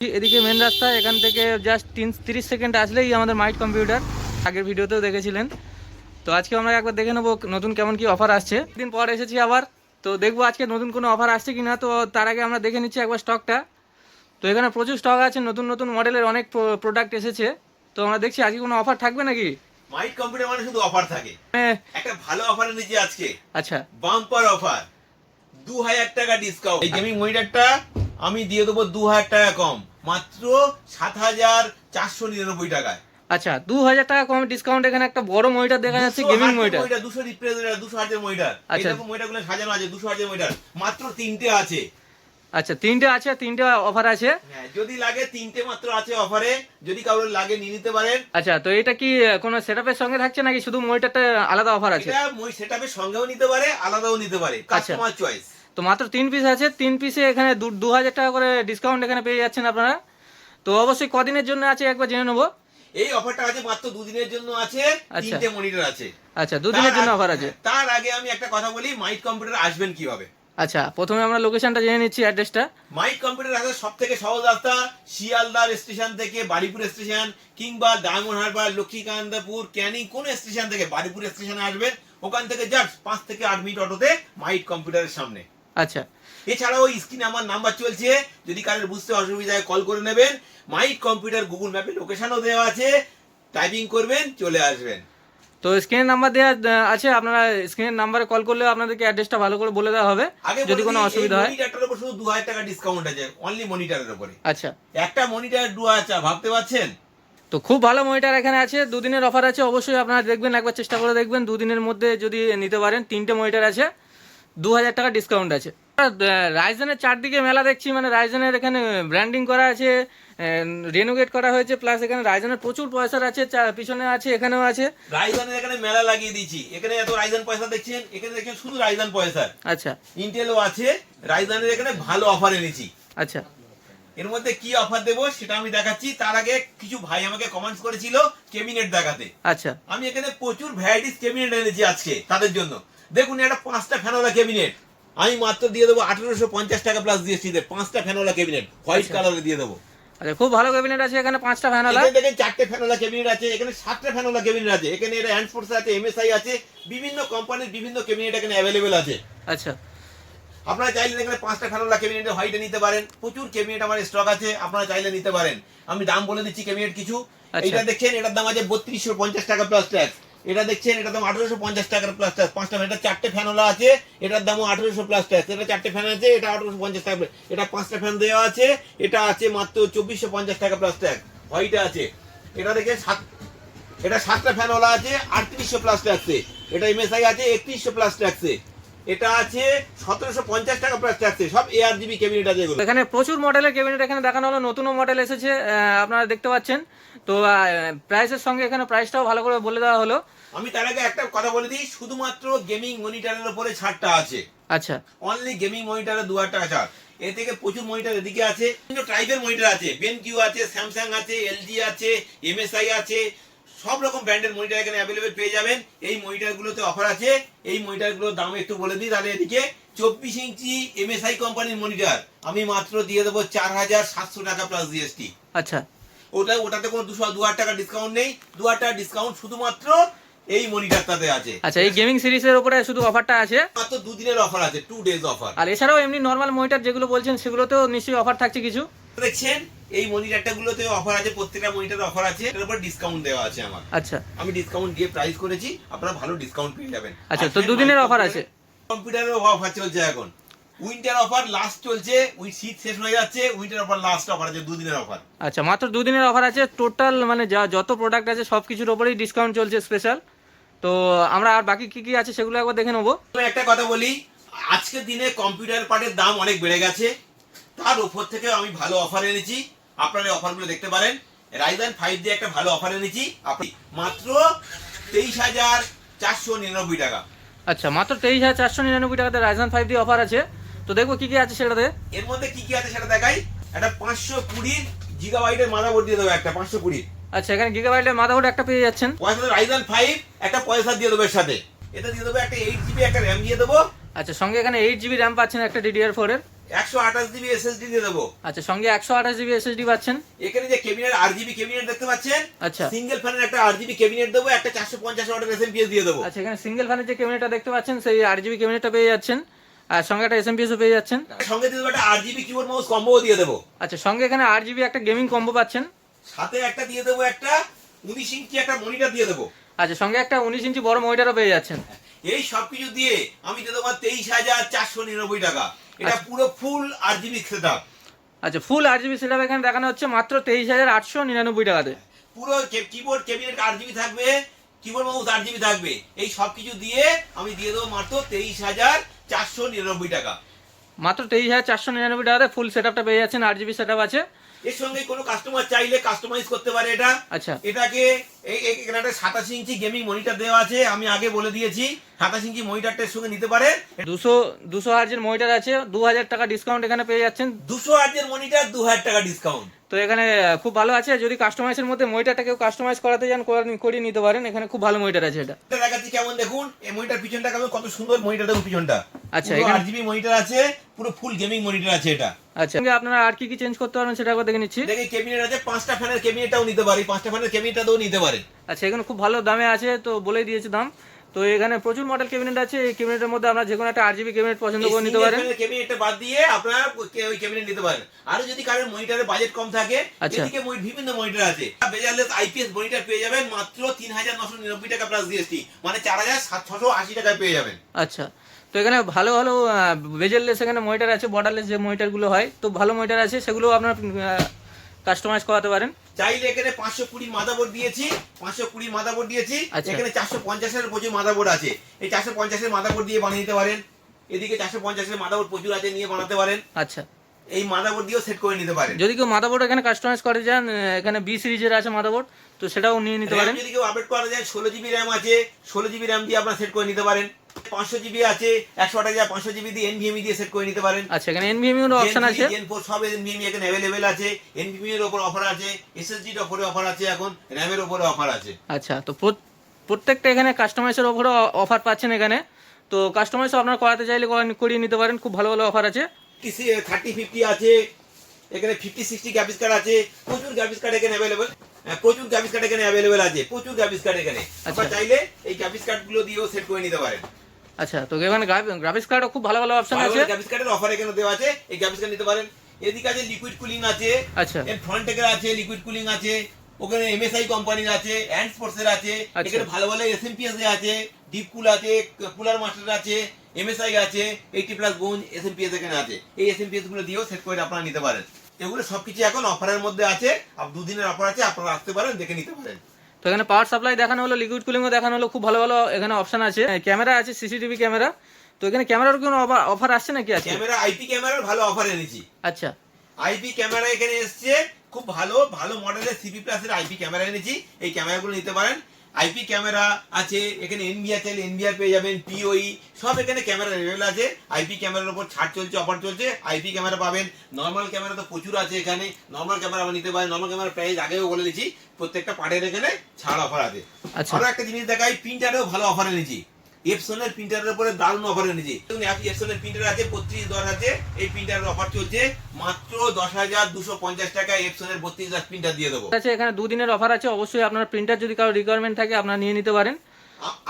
এদিকে মেন রাস্তা, এখান থেকে জাস্ট 30 সেকেন্ড আসলেই আমাদের মাইট কম্পিউটার। আগের ভিডিওতেও দেখেছিলেন। তো আজকে আমরা একবার দেখে নেবো নতুন কেমন কি অফার আসছে। দিন পর এসেছি আবার, তো দেখবো আজকে নতুন কোনো অফার আসছে কিনা। তো তার আগে আমরা দেখে নিচ্ছি একবার স্টকটা। তো এখানে প্রচুর স্টক আছে, নতুন নতুন মডেলের অনেক প্রোডাক্ট এসেছে। তো আমরা দেখছি আজকে কোনো অফার থাকবে নাকি। মাইট কম্পিউটার মানে শুধু অফার থাকে। একটা ভালো অফার এনেছি আজকে। আচ্ছা, বাম্পার অফার, 2000 টাকা ডিসকাউন্ট। এই গেমিং মনিটরটা আমি দিয়ে দেবো 2000 টাকা কম, মাত্র 7499 টাকায়। আচ্ছা 2000 টাকা কম ডিসকাউন্ট। এখানে একটা বড় মনিটর দেখা যাচ্ছে, গেমিং মনিটর। 200 রিপ্রেজেন্টার, 200 হার্জের মনিটর। এই দেখো মনিটরগুলো সাজানো আছে, 200 হার্জের মনিটর, মাত্র 3টে আছে। আচ্ছা, 3টে আছে, 3টে অফার আছে। হ্যাঁ, যদি লাগে 3টে মাত্র আছে অফারে, যদি কারোর লাগে নিয়ে নিতে পারেন। আচ্ছা, তো এটা কি কোনো সেটআপের সঙ্গে থাকছে নাকি শুধু মনিটরটা আলাদা অফার আছে? এটা সেটআপের সঙ্গেও নিতে পারে, আলাদাও নিতে পারে, কাস্টমার চয়েস। তো মাত্র 3 পিস আছে, 3 পিসে এখানে 2000 টাকা করে ডিসকাউন্ট এখানে পেয়ে যাচ্ছেন আপনারা। তো অবশ্যই কদিনের জন্য আছে একবার জেনে নেবো। এই অফারটা আছে মাত্র 2 দিনের জন্য আছে, 3টে মনিটর আছে। আচ্ছা, 2 দিনের জন্য অফার আছে। তার আগে আমি একটা কথা বলি, মাইট কম্পিউটার আসবেন কিভাবে। আচ্ছা, প্রথমে আমরা লোকেশনটা জেনে নিচ্ছি, অ্যাড্রেসটা। মাইট কম্পিউটার আসার সবথেকে সহজ রাস্তা শিয়ালদা স্টেশন থেকে বাড়িপুর স্টেশন, কিংবা ডায়মন্ড হারবার, লক্ষ্মীকান্তপুর, ক্যানিং কোন স্টেশন থেকে বাড়িপুর স্টেশনে আসবেন, ওখান থেকে জাস্ট 5 থেকে 8 মিনিট অটোতে মাইট কম্পিউটারের সামনে। আচ্ছা, এছাড়াও স্ক্রিনে আমার নাম্বার চলছে, যদি কারোর বুঝতে অসুবিধা হয় কল করে নেবেন। মাইট কম্পিউটার গুগল ম্যাপে লোকেশনও দেওয়া আছে, টাইপিং করবেন চলে আসবেন। তো স্ক্রিনের নাম্বার দেওয়া আছে, আপনারা স্ক্রিনের নাম্বারে কল করলে আপনাদেরকে অ্যাড্রেসটা ভালো করে বলে দেওয়া হবে যদি কোনো অসুবিধা হয়। মনিটরটার উপর শুধু 2000 টাকা ডিসকাউন্ট আছে, অনলি মনিটরের উপরে। আচ্ছা, একটা মনিটর 2000, ভাবতে পারছেন? তো খুব ভালো মনিটর এখানে আছে, 2 দিনের অফার আছে। অবশ্যই আপনারা দেখবেন, একবার চেষ্টা করে দেখবেন 2 দিনের মধ্যে যদি নিতে পারেন। 3টে মনিটর আছে, 2000 টাকা ডিসকাউন্ট আছে। রাইজেনের চারদিকে মেলা দেখছি, মানে রাইজেনের এখানে ব্র্যান্ডিং করা আছে, রেনোভেট করা হয়েছে, প্লাস এখানে রাইজেনের প্রচুর পয়সার আছে, পিছনে আছে, এখানেও আছে। রাইজেনের এখানে মেলা লাগিয়ে দিয়েছি, এখানে এত রাইজেন পয়সা দেখছেন, এখানে দেখছেন শুধু রাইজেন পয়সা। আচ্ছা, ইন্টেলও আছে, রাইজেনের এখানে ভালো অফার এনেছি। আচ্ছা, এর মধ্যে কি অফার দেবো সেটা আমি দেখাচ্ছি। তার আগে কিছু ভাই আমাকে কমেন্টস করেছিল ক্যাবিনেট দেখাতে। আচ্ছা, আমি এখানে প্রচুর ভ্যারাইটিস ক্যাবিনেট এনেছি আজকে তাদের জন্য। দেখুন, এটা 5টা ফ্যানওয়ালা ক্যাবিনেট আমি মাত্র দিয়ে দেবো 1850 টাকা প্লাস জিএসটি তে। 5টা ফ্যানওয়ালা ক্যাবিনেট হোয়াইট কালারে দিয়ে দেবো। আচ্ছা, খুব ভালো ক্যাবিনেট আছে এখানে, 5টা ফ্যানওয়ালা। এখানে দেখেন 4টে ফ্যানওয়ালা ক্যাবিনেট আছে, এখানে 7টে ফ্যানওয়ালা ক্যাবিনেট আছে। এখানে এটা হ্যান্ডফোর্স আছে, এমএসআই আছে, বিভিন্ন কোম্পানির বিভিন্ন ক্যাবিনেট এখানে অ্যাভেলেবেল আছে। আচ্ছা, আপনারা চাইলে এখানে 5টা ফ্যানওয়ালা ক্যাবিনেট হোয়াইটে নিতে পারেন। প্রচুর ক্যাবিনেট আমার স্টক আছে, আপনারা চাইলে নিতে পারেন। আমি দাম বলে দিচ্ছি ক্যাবিনেট কিছু। এটা দেখছেন, এটার দাম আছে 3250 টাকা প্লাস ট্যাক্স। এটা দেখছেন, এটার দাম 1850 টাকা প্লাস ট্যাক্স। 5টা ফ্যান, এটা 4টে ফ্যানওয়ালা আছে, এটার দামও 1800 প্লাস ট্যাক্স। এটা 4টে ফ্যান আছে, এটা 1850 টাকা। এটা 5টা ফ্যান দেওয়া আছে, এটা আছে মাত্র 2450 টাকা প্লাস ট্যাক্স, হোয়াইটে আছে। এটা দেখে এটা 7টা ফ্যানওয়ালা আছে, 3800 প্লাস ট্যাক্সে। এটা এমএসআই আছে 3100 প্লাস ট্যাক্সে। এটা আছে 1750 টাকা প্লাস ট্যাক্সে। সব এআরজিবি ক্যাবিনেট আছে এগুলো। এখানে প্রচুর মডেলের ক্যাবিনেট এখানে দেখানো হলো, নতুনও মডেল এসেছে, আপনারা দেখতে পাচ্ছেন। তো প্রাইসের সঙ্গে এখানে প্রাইসটাও ভালো করে বলে দেওয়া হলো। আমি তার আগে একটা কথা বলে দিই, শুধুমাত্র গেমিং মনিটরের উপরে ছাড়টা আছে। আচ্ছা, অনলি গেমিং মনিটরে 2000 টাকা ছাড়। এর থেকে প্রচুর মনিটর এদিকে আছে, বিভিন্ন টাইপের মনিটর আছে, বেনকিউ আছে, স্যামসাং আছে, এলজি আছে, এমএসআই আছে, সব রকম ব্র্যান্ডের মনিটর এখানে অ্যাভেলেবেল পেয়ে যাবেন। এই মনিটরগুলোতে অফার আছে। এই মনিটরগুলোর দাম একটু বলে দিই তাহলে। এদিকে 24 ইঞ্চি এমএসআই কোম্পানির মনিটর আমি মাত্র দিয়ে দেবো 4700 টাকা প্লাস জিএসটি। আচ্ছা, ওটাতে কোনো 2000 টাকা ডিসকাউন্ট নেই। 2000 টাকা ডিসকাউন্ট শুধুমাত্র এই মনিটরটাতে আছে। আচ্ছা, এই গেমিং সিরিজের উপরে শুধু অফারটা আছে, মাত্র 2 দিনের অফার আছে, 2 ডেজ অফার। আর এছাড়াও এমনি নরমাল মনিটর যেগুলো বলছেন সেগুলোতেও নিশ্চয়ই অফার থাকছে কিছু। দেখছেন, এই মনিটরটা গুলোতে অফার আছে, প্রত্যেকটা মনিটরে অফার আছে, এর উপর ডিসকাউন্ট দেওয়া আছে আমার। আচ্ছা, আমি ডিসকাউন্ট দিয়ে প্রাইস করেছি, আপনারা ভালো ডিসকাউন্ট পেয়ে যাবেন। আচ্ছা, তো 2 দিনের অফার আছে। কম্পিউটারের অফার চলছে এখন, উইন্টার অফার লাস্ট চলছে, শীত শেষ হয়ে যাচ্ছে, উইন্টার অফার লাস্ট অফার আছে, 2 দিনের অফার। আচ্ছা, মাত্র 2 দিনের অফার আছে। টোটাল মানে যত প্রোডাক্ট আছে সব কিছুর উপরেই ডিসকাউন্ট চলছে স্পেশাল। তো আমরা আর বাকি কি কি আছে সেগুলো একবার দেখে নেবো। একটা কথা বলি, আজকের দিনে কম্পিউটার পার্টের দাম অনেক বেড়ে গেছে, তার উপর থেকে আমি ভালো অফার এনেছি। আপনারা এই অফারগুলো দেখতে পারেন। রাইজেন 5 দিয়ে একটা ভালো অফার এনেছি, আপনি মাত্র 23499 টাকা। আচ্ছা, মাত্র 23499 টাকাতে রাইজেন 5 দিয়ে অফার আছে। তো দেখবো কি কি আছে সেটাতে। এর মধ্যে কি কি আছে সেটা দেখাই। একটা 520 জিগাবাইটের মাদারবোর্ড দিয়ে দেবো, একটা 520। আচ্ছা, এখানে গিগাবাইটের মাদারবোর্ড একটা পেয়ে যাচ্ছেন। পয়সা রাইজেন 5 একটা পয়সা দিয়ে দেবো এর সাথে। এটা দিয়ে দেবো একটা 8 জিবি একটা র্যাম দিয়ে দেবো। আচ্ছা, সঙ্গে এখানে 8 জিবি র্যাম পাচ্ছেন একটা DDR4 এর। 128 জিবি এসএসডি দিয়ে দেবো। আচ্ছা, সঙ্গে 128 জিবি এসএসডি পাচ্ছেন। এখানে যে ক্যাবিনেট আরজিবি ক্যাবিনেট দেখতে পাচ্ছেন, আচ্ছা সিঙ্গেল ফ্যানের একটা আরজিবি ক্যাবিনেট দেবো, একটা 450 ওয়াটের এসএমপিএস দিয়ে দেবো। আচ্ছা, এখানে সিঙ্গেল ফ্যানের যে ক্যাবিনেটটা দেখতে পাচ্ছেন সেই 8 জিবি ক্যাবিনেটটা পেয়ে যাচ্ছেন, আর সঙ্গে একটা এসএমপিএসও পেয়ে যাচ্ছেন। সঙ্গে দিয়ে দেবো একটা আরজিবি কিবোর্ড মাউস কম্বো দিয়ে দেবো। আচ্ছা, সঙ্গে এখানে 8 জিবি একটা গেমিং কম্বো পাচ্ছেন। সাথে একটা দিয়ে দেবো একটা 19 ইঞ্চি একটা মনিটর দিয়ে দেবো। আচ্ছা, সঙ্গে একটা 19 ইঞ্চি বড় মনিটরও পেয়ে যাচ্ছেন। এই সবকিছু দিয়ে আমি দিয়ে দেবো 23,499 টাকা। এটা আচ্ছা। পুরো ফুল আরজিবি সেটআপ। আচ্ছা, ফুল 8 জিবি সেটআপ এখানে দেখানো হচ্ছে মাত্র 23,899 টাকাতে। পুরো কিবোর্ড ক্যাবিনেট আরজিবি থাকবে, কিবোর্ড মাউস আরজিবি থাকবে। এই সবকিছু দিয়ে আমি দিয়ে দেবো মাত্র 23,499 টাকা। মাত্র 23,499 টাকাতে ফুল সেটআপটা পেয়ে যাচ্ছেন, 8 জিবি সেটআপ আছে। এর সঙ্গে কোনো কাস্টমার চাইলে কাস্টমাইজ করতে পারে এটা। আচ্ছা, এটাকে এখানে একটা 27 ইঞ্চি গেমিং মনিটর দেওয়া আছে, আমি আগে বলে দিয়েছি। 27 ইঞ্চি মনিটরটার সঙ্গে নিতে পারে। 200 হার্জের মনিটর আছে, 2000 টাকা ডিসকাউন্ট এখানে পেয়ে যাচ্ছেন। 200 হার্জের মনিটর 2000 টাকা ডিসকাউন্ট। তো এখানে খুব ভালো আছে, যদি কাস্টমাইজের মধ্যে মনিটরটা কেউ কাস্টমাইজ করাতে চান করিয়ে নিতে পারেন, এখানে খুব ভালো মনিটর আছে এটা। এটা দেখাচ্ছি কেমন, দেখুন এই মনিটর পিছনটা কেমন, কত সুন্দর মনিটর, দেখুন পিছনটা। আচ্ছা, পুরো এখানে 8 জিবি মনিটর আছে, পুরো ফুল গেমিং মনিটর আছে এটা। আচ্ছা, আপনারা আর কি কি চেঞ্জ করতে পারবেন সেটা একবার দেখে নিচ্ছি। দেখে ক্যাবিনেট আছে, 5টা ফ্যানের ক্যাবিনেটটাও নিতে পারি, 5টা ফ্যানের ক্যাবিনেটটাও নিতে পারেন। আচ্ছা, এখানে খুব ভালো দামে আছে, তো বলেই দিয়েছে দাম। তো এখানে প্রচুর মডেল ক্যাবিনেট আছে, এই ক্যাবিনেটের মধ্যে আপনারা যে কোনো একটা 8 জিবি ক্যাবিনেট পছন্দ করে নিতে পারেন। ক্যাবিনেটটা বাদ দিয়ে আপনারা ওই ক্যাবিনেট নিতে পারেন। আর যদি কারোর মনিটরের বাজেট কম থাকে, আচ্ছা। এদিকে বিভিন্ন মনিটর আছে। বেজারলেস আইপিএস মনিটর পেয়ে যাবেন মাত্র 3,999 টাকা প্লাস জিএসটি, মানে 4,680 টাকায় পেয়ে যাবেন। আচ্ছা, তো এখানে ভালো ভালো বেজেললেস এখানে মনিটর আছে, বর্ডারলেস যে মনিটরগুলো হয়, তো ভালো মনিটর আছে, সেগুলো আপনারা কাস্টমাইজ করাতে পারেন। চাইলে এখানে 520 মাদারবোর্ড দিয়েছি, 520 মাদারবোর্ড দিয়েছি। আচ্ছা। এখানে 450 এর প্রচুর মাদারবোর্ড আছে, এই 450 এর মাদারবোর্ড দিয়ে বানিয়ে নিতে পারেন। এদিকে 450 এর মাদারবোর্ড প্রচুর আছে, নিয়ে বানাতে পারেন। আচ্ছা, এই মাদারবোর্ড দিয়েও সেট করে নিতে পারেন। যদি কেউ মাদারবোর্ড এখানে কাস্টমাইজ করে যান, এখানে বি সিরিজের আছে মাদারবোর্ড, তো সেটাও নিয়ে নিতে পারেন। যদি কেউ আপডেট করা যায়, 16 জিবি র্যাম আছে, 16 জিবি র্যাম দিয়ে আপনারা সেট করে নিতে পারেন। 500 জিবি আছে, 500 জিবি দিয়ে এনভিএমই দিয়ে সেট করে নিতে পারেন। আচ্ছা, এখানে এনভিএমই এর অপশন আছে, Gen 4 সব এনভিএমই এখানে अवेलेबल আছে। এনভিএমই এর উপর অফার আছে, এসএসডি এর উপরে অফার আছে, এখন র‍্যাম এর উপরে অফার আছে। আচ্ছা, তো প্রত্যেকটা এখানে কাস্টমাইজের উপরে অফার পাচ্ছেন এখানে, তো কাস্টমাইজ আপনারা করাতে চাইলে করিয়ে নিতে পারেন, খুব ভালো ভালো অফার আছে। 3050 আছে, এখানে 5060 গ্রাফিক্স কার্ড আছে, প্রচুর গ্রাফিক্স কার্ড এখানে अवेलेबल, প্রচুর গ্রাফিক্স কার্ড এখানে अवेलेबल আছে, প্রচুর গ্রাফিক্স কার্ড এখানে। আপনারা চাইলে এই গ্রাফিক্স কার্ডগুলো দিয়েও সেট করে নিতে পারেন। আচ্ছা, তো এখানে গ্রাফিক্স কার্ডও খুব ভালো ভালো অপশন আছে, গ্রাফিক্স কার্ডের অফার এখানে দেওয়া আছে, এই গ্রাফিক্স কার্ড নিতে পারেন। এদিকে আছে লিকুইড কুলিং আছে, আচ্ছা, এর ফ্রন্ট টেকের আছে, লিকুইড কুলিং আছে, ওখানে এমএসআই কোম্পানির আছে, অ্যান্ড স্পোর্টসের আছে, এখানে ভালো ভালো এসএমপিএস আছে, ডিপ কুল আছে, কুলার মাস্টার আছে, এমএসআই আছে, 80+ গুঞ্জ এসএমপিএস এখানে আছে। এই এসএমপিএস গুলো দিয়েও সেট করে আপনারা নিতে পারেন। এগুলো সবকিছু এখন অফারের মধ্যে আছে, 2 দিনের অফার আছে, আপনারা আসতে পারেন, দেখে নিতে পারেন। তো এখানে পাওয়ার সাপ্লাই দেখানো হলো, লিকুইড কুলিংও দেখানো হলো, খুব ভালো ভালো এখানে অপশন আছে। ক্যামেরা আছে, সিসিটিভি ক্যামেরা, তো এখানে ক্যামেরার কোনো অফার আসছে নাকি? আছে ক্যামেরা, আইপি ক্যামেরার ভালো অফার এনেছি। আচ্ছা, আইপি ক্যামেরা এখানে এসছে, খুব ভালো ভালো মডেলের সিপি প্লাস এর আইপি ক্যামেরা এনেছি, এই ক্যামেরাগুলো নিতে পারেন। আইপি ক্যামেরা আছে, এখানে এনভিআর চাইলে এনভিআর পেয়ে যাবেন, পিওই সব এখানে ক্যামেরা अवेलेबल আছে। আইপি ক্যামেরার উপর ছাড় চলছে, অফার চলছে, আইপি ক্যামেরা পাবেন। নরমাল ক্যামেরা তো প্রচুর আছে এখানে, নরমাল ক্যামেরা আবার নিতে পারেন। নরমাল ক্যামেরার প্রাইস আগেও বলে দিয়েছি, প্রত্যেকটা পার্টের এখানে ছাড় অফার আছে। আচ্ছা, আরো একটা জিনিস দেখাই, প্রিন্টারেও ভালো অফার এনেছি। এপসনের প্রিন্টারের উপরে দারুণ অফার এনেছি। এপসনের প্রিন্টার আছে 3210 আছে, এই প্রিন্টারের অফার চলছে মাত্র 10,250 টাকা। এপসনের 3210 প্রিন্টার দিয়ে দেবো। আচ্ছা, এখানে 2 দিনের অফার আছে, অবশ্যই আপনার প্রিন্টার যদি কারো রিকোয়ারমেন্ট থাকে আপনারা নিয়ে নিতে পারেন।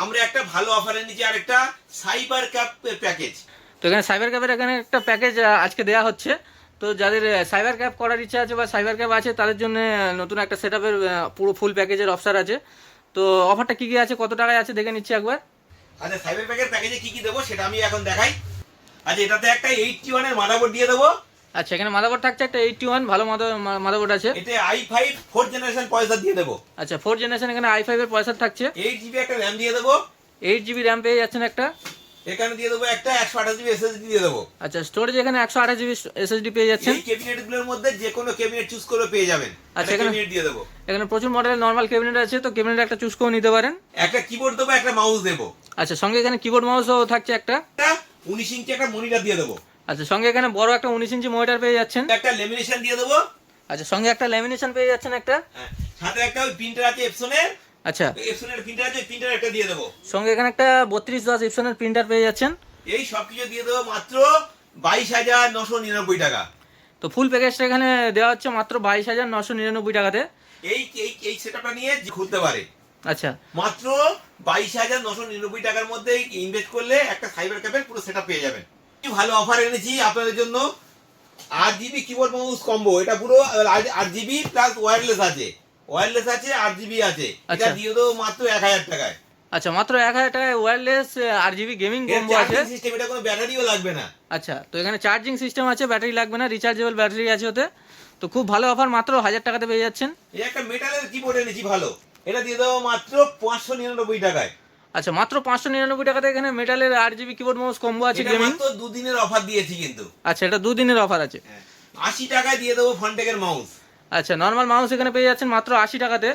আমরা একটা ভালো অফার এনেছি, আর একটা সাইবার ক্যাপ প্যাকেজ। তো এখানে সাইবার ক্যাপের এখানে একটা প্যাকেজ আজকে দেওয়া হচ্ছে, তো যাদের সাইবার ক্যাপ করার ইচ্ছা আছে বা সাইবার ক্যাপ আছে তাদের জন্য নতুন একটা সেটআপের পুরো ফুল প্যাকেজের অফার আছে। তো অফারটা কি কি আছে, কত টাকায় আছে দেখে নিচ্ছি একবার। আচ্ছা, সাইবার প্যাকেজে কি কি দেবো সেটা আমি এখন দেখাই। আচ্ছা, এটাতে একটা 81 এর মাদারবোর্ড দিয়ে দেবো। আচ্ছা, এখানে মাদারবোর্ড থাকছে একটা 81 ভালো মাদারবোর্ড আছে। এতে i5 4th জেনারেশন প্রসেসর দিয়ে দেবো। আচ্ছা, 4th জেনারেশন এখানে i5 এর প্রসেসর থাকছে। 8 জিবি একটা র্যাম দিয়ে দেবো। 8 জিবি র্যাম পেয়ে যাচ্ছেন একটা। এখানে দিয়ে দেবো একটা 128 জিবি এসএসডি দিয়ে দেবো। আচ্ছা, স্টোরেজ এখানে 128 জিবি এসএসডি পেয়ে যাচ্ছেন। এই ক্যাবিনেটগুলোর মধ্যে যে কোনো ক্যাবিনেট চুজ করে পেয়ে যাবেন। আচ্ছা, এখানে ক্যাবিনেট দিয়ে দেবো। এখানে প্রচুর মডেলের নরমাল ক্যাবিনেট আছে, তো ক্যাবিনেট একটা চুজ করে নিতে পারেন। একটা কিবোর্ড দেবো, একটা মাউস দেবো। আচ্ছা, সঙ্গে এখানে কিবোর্ড মাউসও থাকছে একটা। 19 ইঞ্চি একটা মনিটর দিয়ে দেবো। আচ্ছা, সঙ্গে এখানে বড় একটা 19 ইঞ্চি মনিটর পেয়ে যাচ্ছেন। একটা লেমিনেশন দিয়ে দেবো। আচ্ছা, সঙ্গে একটা ল্যামিনেশন পেয়ে যাচ্ছেন একটা। সাথে একটা ওই প্রিন্টার আছে এপসনের। আচ্ছা, এপসনের প্রিন্টার আছে, প্রিন্টার একটা দিয়ে দেবো। সঙ্গে এখানে একটা 3210 ইপসনের প্রিন্টার পেয়ে যাচ্ছেন। এই সবকিছু দিয়ে দেবো মাত্র 22,999 টাকা। তো ফুল প্যাকেজটা এখানে দেওয়া হচ্ছে মাত্র 22,999 টাকাতে। এই এই এই সেটআপটা নিয়ে খুলতে পারে। আচ্ছা, মাত্র 22,999 টাকার মধ্যে ইনভেস্ট করলে একটা সাইবার ক্যাফের পুরো সেটআপ পেয়ে যাবেন। কি ভালো অফার এনেছি আপনাদের জন্য। 8GB কিবোর্ড মাউস কম্বো, এটা পুরো 8GB প্লাস ওয়্যারলেস আছে, 8GB আছে। এটা আচ্ছা। দিয়ে দেবো মাত্র 1000 টাকায়। আচ্ছা, মাত্র 1000 টাকায় ওয়্যারলেস 8GB গেমিং এর কম্বো আছে। চার্জিং সিস্টেম, এটা কোনো ব্যাটারিও লাগবে না। আচ্ছা, তো এখানে চার্জিং সিস্টেম আছে, ব্যাটারি লাগবে না, রিচার্জেবল ব্যাটারি আছে ওতে। তো খুব ভালো অফার, মাত্র 1000 টাকাতে পেয়ে যাচ্ছেন। এই একটা মেটালের কিবোর্ড এনেছি ভালো, এটা দিয়ে দেবো মাত্র 599 টাকায়। আচ্ছা, মাত্র 599 টাকাতে এখানে মেটালের 8GB কিবোর্ড মাউস কম্বো আছে এটা গেমিং। মাত্র 2 দিনের অফার দিয়েছি কিন্তু। আচ্ছা, এটা 2 দিনের অফার আছে। 80 টাকায় দিয়ে দেবো ফন্টেকের মাউস। আচ্ছা, নর্মাল মাউস এখানে পেয়ে যাচ্ছেন মাত্র 80 টাকাতে।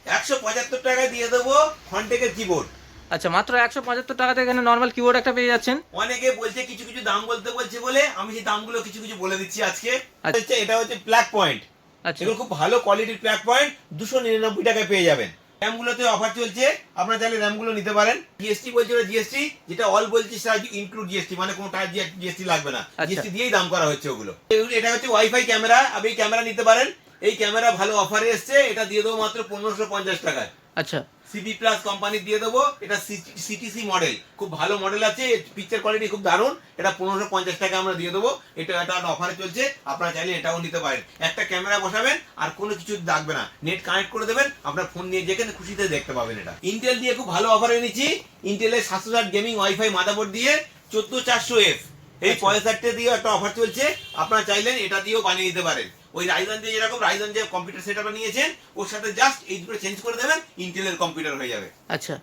175 টাকায় দিয়ে দেবো ফন্টেকের কিবোর্ড। আচ্ছা, মাত্র 175 টাকাতে এখানে নর্মাল কিবোর্ড একটা পেয়ে যাচ্ছেন। অনেকে বলছে কিছু কিছু দাম বলতে বলছে বলে আমি সেই দামগুলো কিছু কিছু বলে দিচ্ছি আজকে। আচ্ছা। এটা হচ্ছে প্লাগ পয়েন্ট। আচ্ছা, এগুলো খুব ভালো কোয়ালিটির প্লাগ পয়েন্ট, 299 টাকায় পেয়ে যাবেন। র্যামগুলোতে অফার চলছে, আপনারা চাইলে র্যামগুলো নিতে পারেন। জিএসটি বলছে ওরা জিএসটি, যেটা অল বলছে সেটা ইনক্লুড জিএসটি, মানে কোনো টাকা জিএসটি লাগবে না, আচ্ছা। জিএসটি দিয়েই দাম করা হচ্ছে ওগুলো। এটা হচ্ছে ওয়াইফাই ক্যামেরা, আপনি এই ক্যামেরা নিতে পারেন। এই ক্যামেরা ভালো অফারে এসছে, এটা দিয়ে দেবো মাত্র 1550 টাকায়। আচ্ছা, সিবি প্লাস কোম্পানি দিয়ে দেবো। এটা সিটিসি মডেল, খুব ভালো মডেল আছে, পিকচার কোয়ালিটি খুব দারুণ। এটা 1550 টাকা আমরা দিয়ে দেবো। এটা অফারে চলছে, আপনারা চাইলে এটাও নিতে পারেন। একটা ক্যামেরা বসাবেন আর কোনো কিছু লাগবে না, নেট কানেক্ট করে দেবেন, আপনার ফোন নিয়ে যেখানে খুশিতে দেখতে পাবেন। এটা ইন্টেল দিয়ে খুব ভালো অফার এনেছি। ইন্টেলের 760 গেমিং ওয়াইফাই মাদারবোর্ড দিয়ে 14400F এই আচ্ছা। 65 দিয়েও একটা অফার চলছে, আপনারা চাইলেন এটা দিয়েও বানিয়ে নিতে পারেন। ওই রাইজন দিয়ে যেরকম রাইজন যে কম্পিউটার সেটআপটা নিয়েছেন ওর সাথে জাস্ট এই দুটো চেঞ্জ করে দেবেন, ইন্টেলের কম্পিউটার হয়ে যাবে। আচ্ছা,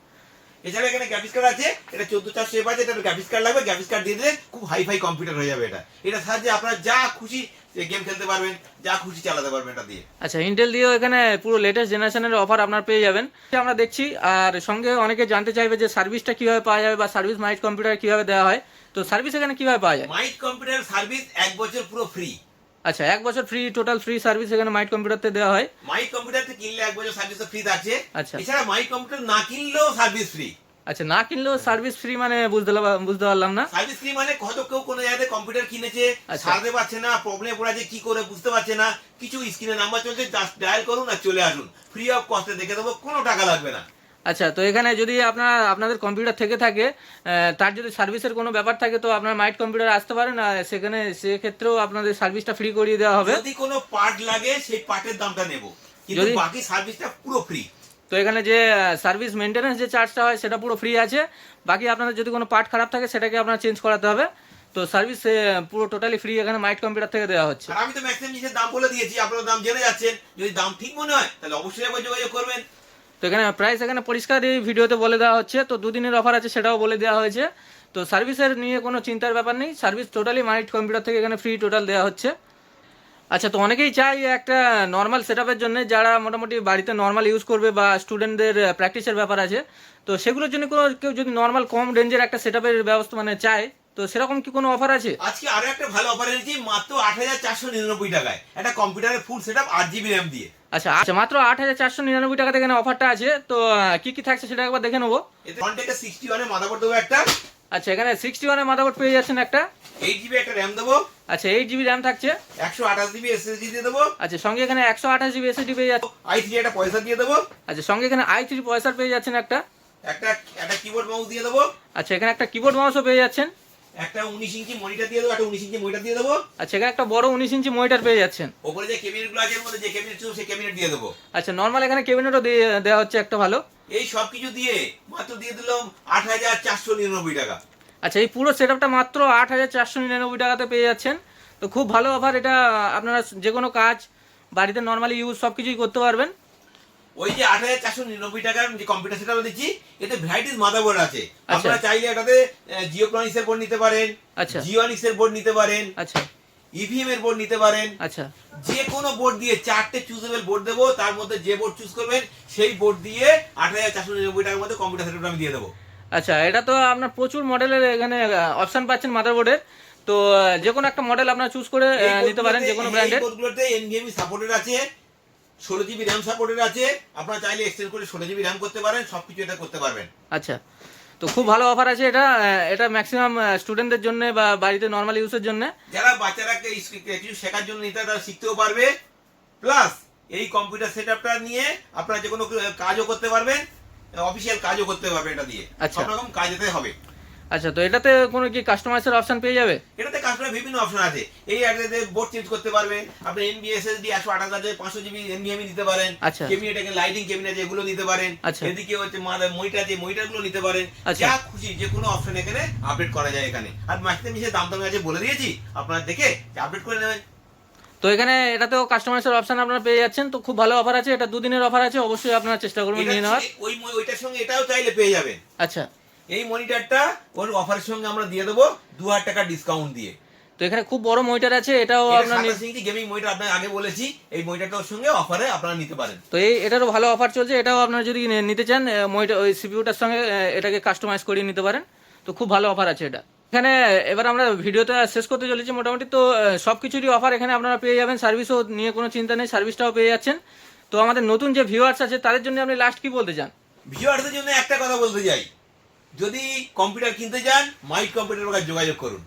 এছাড়া এখানে গ্রাফিক্স কার্ড আছে, এটা 14400F আছে, এটা গ্রাফিক্স কার্ড লাগবে, গ্রাফিক্স কার্ড দিয়ে দিলে খুব হাইফাই কম্পিউটার হয়ে যাবে। এটা সাহায্যে আপনারা যা খুশি গেম খেলতে পারবেন, যা খুশি চালাতে পারবেন এটা দিয়ে। আচ্ছা, ইন্টেল দিয়েও এখানে পুরো লেটেস্ট জেনারেশনের অফার আপনারা পেয়ে যাবেন। আমরা দেখছি, আর সঙ্গে অনেকে জানতে চাইবে যে সার্ভিসটা কিভাবে পাওয়া যাবে বা সার্ভিস মাইট কম্পিউটার কিভাবে দেওয়া হয়। তো সার্ভিস এখানে কিভাবে পাওয়া যায়? মাইট কম্পিউটার সার্ভিস 1 বছর পুরো ফ্রি। আচ্ছা, 1 বছর ফ্রি, টোটাল ফ্রি সার্ভিস এখানে মাইট কম্পিউটারতে দেওয়া হয়। মাইট কম্পিউটারতে কিনলে 1 বছর সার্ভিস ফ্রি আছে। আচ্ছা। এছাড়া মাইট কম্পিউটার না কিনলেও সার্ভিস ফ্রি। আচ্ছা, না কিনলেও সার্ভিস ফ্রি মানে বুঝতে পারলাম না। সার্ভিস ফ্রি মানে হয়তো কেউ কোনো জায়গায় কম্পিউটার কিনেছে, আচ্ছা। সারাতে পারছে না, প্রবলেমে পড়ে আছে, কি করে বুঝতে পারছে না, কিছু স্ক্রিনে নাম্বার চলছে, জাস্ট ডায়াল করুন আর চলে আসুন, ফ্রি অফ কস্টে দেখে দেবো, কোনো টাকা লাগবে না। আচ্ছা, তো এখানে যদি আপনাদের কম্পিউটার থেকে থাকে, তার যদি সার্ভিসের কোনো ব্যাপার থাকে, তো আপনার মাইট কম্পিউটার আসতে পারেন, আর সেক্ষেত্রেও আপনাদের সার্ভিসটা ফ্রি করিয়ে দেওয়া হবে। যদি কোনো পার্ট লাগে সেই পার্টের দামটা নেব, কিন্তু বাকি সার্ভিসটা পুরো ফ্রি। তো এখানে যে সার্ভিস মেনটেন্যান্স যে চার্জটা হয় সেটা পুরো ফ্রি আছে। বাকি আপনাদের যদি কোনো পার্ট খারাপ থাকে সেটাকে আপনার চেঞ্জ করাতে হবে। তো সার্ভিস পুরো টোটালি ফ্রি এখানে মাইট কম্পিউটার থেকে দেওয়া হচ্ছে। আর আমি তো ম্যাক্সিমাম জিনিসের দাম বলে দিয়েছি, আপনারা দাম জেনে যাচ্ছেন। যদি দাম ঠিক মনে হয় তাহলে অবশ্যই একবার যোগাযোগ করবেন। তো এখানে প্রাইস এখানে পরিষ্কার এই ভিডিওতে বলে দেওয়া হচ্ছে। তো 2 দিনের অফার আছে সেটাও বলে দেওয়া হয়েছে। তো সার্ভিসের নিয়ে কোনো চিন্তার ব্যাপার নেই, সার্ভিস টোটালি মাইট কম্পিউটার থেকে এখানে ফ্রি টোটাল দেওয়া হচ্ছে। আচ্ছা, তো অনেকেই চাই একটা নর্মাল সেটআপের জন্য, যারা মোটামুটি বাড়িতে নর্মাল ইউজ করবে বা স্টুডেন্টদের প্র্যাকটিসের ব্যাপার আছে, তো সেগুলোর জন্য কেউ যদি নর্মাল কম রেঞ্জের একটা সেটআপের ব্যবস্থা মানে চায়, তো সেরকম কি কোনো অফার আছে? আজকে আরো একটা ভালো অফার এনেছি, মাত্র 8499 টাকায় একটা কম্পিউটারের ফুল সেটআপ 8GB র্যাম দিয়ে। আচ্ছা, মাত্র 8499 টাকাতে এখানে অফারটা আছে। তো কি কি থাকছে সেটা একবার দেখে নেবো। এতে ফ্রন্টে 61 এর মাদারবোর্ড দেবো একটা। আচ্ছা, এখানে 61 এর মাদারবোর্ড পেয়ে যাচ্ছেন একটা। 8GB একটা র্যাম দেবো। আচ্ছা, 8GB র্যাম থাকছে। 128GB SSD দিয়ে দেবো। আচ্ছা, সঙ্গে এখানে 128GB SSD পেয়ে যাচ্ছে। i3 একটা পয়সা দিয়ে দেবো। আচ্ছা, সঙ্গে এখানে i3 প্রসেসর পেয়ে যাচ্ছেন একটা। একটা কিবোর্ড মাউস দিয়ে দেবো। আচ্ছা, এখানে একটা কিবোর্ড মাউসও পেয়ে যাচ্ছেন। একটা 19 ইঞ্চি মনিটর দিয়ে দেবো, একটা 19 ইঞ্চি মনিটর দিয়ে দেবো। আচ্ছা, এখানে একটা বড় 19 ইঞ্চি মনিটর পেয়ে যাচ্ছেন। ওপরে যে ক্যাবিনেটগুলো আছে এর মধ্যে যে ক্যাবিনেট ছিল সেই ক্যাবিনেট দিয়ে দেবো। আচ্ছা, নরমাল এখানে ক্যাবিনেটও দেওয়া হচ্ছে একটা ভালো। এই সব কিছু দিয়ে মাত্র দিয়ে দিলাম 8499 টাকা। আচ্ছা, এই পুরো সেটআপটা মাত্র 8499 টাকাতে পেয়ে যাচ্ছেন। তো খুব ভালো অফার এটা, আপনারা যে কোনো কাজ বাড়িতে নর্মালি ইউজ সব কিছুই করতে পারবেন। ওই যে 8499 টাকার যে কম্পিউটার সেটআপ দিচ্ছি, এতে ভ্যারাইটিস মাদারবোর্ড আছে। আচ্ছা। আপনারা চাইলে এটাতে জিওপ্রনিক্স এর বোর্ড নিতে পারেন, আচ্ছা। জিওনিক্স এর বোর্ড নিতে পারেন, আচ্ছা, ইভিএম এর বোর্ড নিতে পারেন। আচ্ছা, যে কোনো বোর্ড দিয়ে 4টে চুজেবল বোর্ড দেবো, তার মধ্যে যে বোর্ড চুজ করবেন সেই বোর্ড দিয়ে 8499 টাকার মধ্যে কম্পিউটার সেটআপটা আমি দিয়ে দেবো। আচ্ছা, এটা তো আপনার প্রচুর মডেলের এখানে অপশন পাচ্ছেন মাদারবোর্ডের। তো যে কোনো একটা মডেল আপনারা চুজ করে নিতে পারেন, যে কোনো ব্র্যান্ডের। এই বোর্ডগুলোতে এনভিএমই সাপোর্টেড আছে, 16GB র্যাম সাপোর্টেড আছে। আপনারা চাইলে এক্সটেন্ড করে 16GB র্যাম করতে পারেন, সবকিছু এটা করতে পারবেন। আচ্ছা, তো খুব ভালো অফার আছে এটা। এটা ম্যাক্সিমাম স্টুডেন্টদের জন্য বা বাড়িতে নর্মাল ইউজের জন্য। যারা বাচ্চারা কিছু শেখার জন্য নিতে তারা শিখতেও পারবে, প্লাস এই কম্পিউটার সেটআপটা নিয়ে আপনারা যে কোনো কাজও করতে পারবেন, অফিসিয়াল কাজও করতে পারবেন এটা দিয়ে। আচ্ছা। সব রকম কাজেতে হবে। আচ্ছা, তো এটাতে কোনো কি কাস্টমাইজের অপশন পেয়ে যাবে? এটাতে কাস্টমার বিভিন্ন অপশন আছে। এই অ্যাড্রেসে বোর্ড চেঞ্জ করতে পারবেন, আপনি এমবি এসএসডি 128 আছে 500 জিবি এনভিএমই দিতে পারেন। আচ্ছা। কেবিনেট লাইটিং কেবিনেট আছে এগুলো দিতে পারেন। আচ্ছা। এদিকে হচ্ছে মনিটর আছে মনিটরগুলো নিতে পারেন। আচ্ছা। যা খুশি যে কোনো অপশন এখানে আপডেট করা যায় এখানে। আর মাসে মিশে দাম দামে আছে বলে দিয়েছি, আপনারা দেখে আপডেট করে নেবেন। তো এখানে এটাতেও কাস্টমাইজের অপশন আপনারা পেয়ে যাচ্ছেন। তো খুব ভালো অফার আছে, এটা 2 দিনের অফার আছে, অবশ্যই আপনারা চেষ্টা করবেন নিয়ে নেওয়ার। ওইটার সঙ্গে এটাও চাইলে পেয়ে যাবেন। আচ্ছা, এই মনিটরটা ওর অফারের সঙ্গে আমরা দিয়ে দেবো 2000 টাকা ডিসকাউন্ট দিয়ে। তো এখানে খুব বড় মনিটর আছে, এটাও আপনারা 27 ইঞ্চি গেমিং মনিটর আপনাকে আগে বলেছি, এই মনিটরটার সঙ্গে অফারে আপনারা নিতে পারেন। তো এটারও ভালো অফার চলছে, এটাও আপনারা যদি নিতে চান মনিটর ওই সিপিইউটার সঙ্গে এটাকে কাস্টমাইজ করিয়ে নিতে পারেন। তো খুব ভালো অফার আছে এটা। এখানে এবার আমরা ভিডিওটা শেষ করতে চলেছি মোটামুটি। তো সব কিছুরই অফার এখানে আপনারা পেয়ে যাবেন, সার্ভিসও নিয়ে কোনো চিন্তা নেই, সার্ভিসটাও পেয়ে যাচ্ছেন। তো আমাদের নতুন যে ভিউয়ার্স আছে তাদের জন্য আপনি লাস্ট কি বলতে চান? ভিউয়ারদের জন্য একটা কথা বলতে চাই, যদি কম্পিউটার কিনতে চান মাইট কম্পিউটারের কাছে যোগাযোগ করুন।